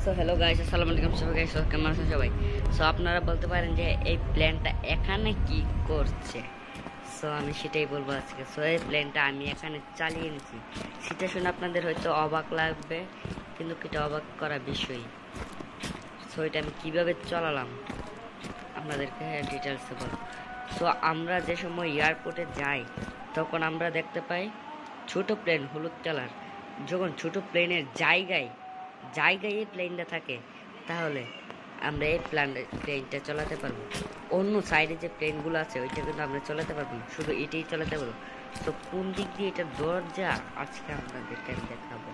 So hello guys, আসসালামু আলাইকুম সবাই। গাইস কেমন আছেন সবাই? সো আপনারা বলতে পারেন যে এই প্ল্যানটা এখানে কি করছে। সো আমি সেটাই বলবো আজকে। সো এই প্ল্যানটা আমি এখানে চালিয়ে নিয়েছি। সেটা শুনে আপনাদের হয়তো অবাক লাগবে, কিন্তু এটা অবাক করা বিষয়। সো এটা আমি কিভাবে চালালাম আপনাদেরকে ডিটেলসে বলবো। সো আমরা যে সময় এয়ারপোর্টে যাই তখন আমরা দেখতে পাই ছোট প্লেন হলুদ কালার। যখন ছোট প্লেনের জায়গায় এই প্লেনটা থাকে, তাহলে আমরা এই প্লেনটা চালাতে পারবো। অন্য সাইডে যে প্লেনগুলো আছে ওইটা কিন্তু আমরা চালাতে পারবো না, শুধু এটাই চালাতে পারবো। তো কোন দিক দিয়ে এটা দরজা আজকে আপনাদেরকে আমি দেখাবো।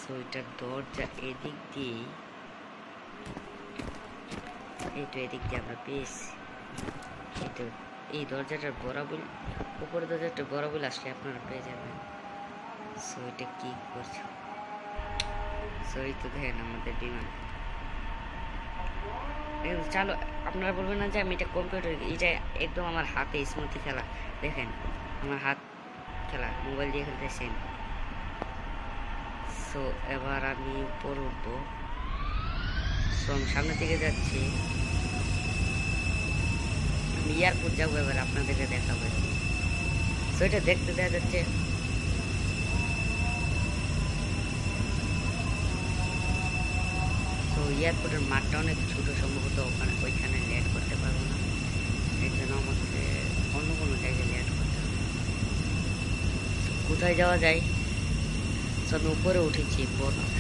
সো এটার দরজা এদিক দিয়েই, এইটা এদিক দিয়ে আমরা পেয়েছি। এটা এই দরজাটার বরাবর, উপরে দরজাটা বরাবর আসলে আপনারা পেয়ে যাবেন। সো এটা কি করছে? সো এই তো দেখেন আমাদের বিমান। চালো, আপনারা বলবেন না যে আমি এটা কম্পিউটার, এটা একদম আমার হাতে স্মৃতি খেলা। দেখেন আমার হাত খেলা, মোবাইল দিয়ে খেলতেছেন। সো এবার আমি উপরে উঠবো। সো আমি সামনের দিকে যাচ্ছি, আমি এয়ারপোর্ট যাবো, এবার আপনাদেরকে দেখাবো। সো এটা দেখতে দেখা যাচ্ছে তো এয়ারপোর্টের মাঠটা অনেক ছোট, সম্ভবত ওইখানে ল্যান্ড করতে পারবো না। এর জন্য আমাকে অন্য কোনো জায়গায় ল্যান্ড করতে হবে। কোথায় যাওয়া যায়? সো আমি উপরে উঠেছি,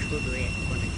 শুধু এক কোণে।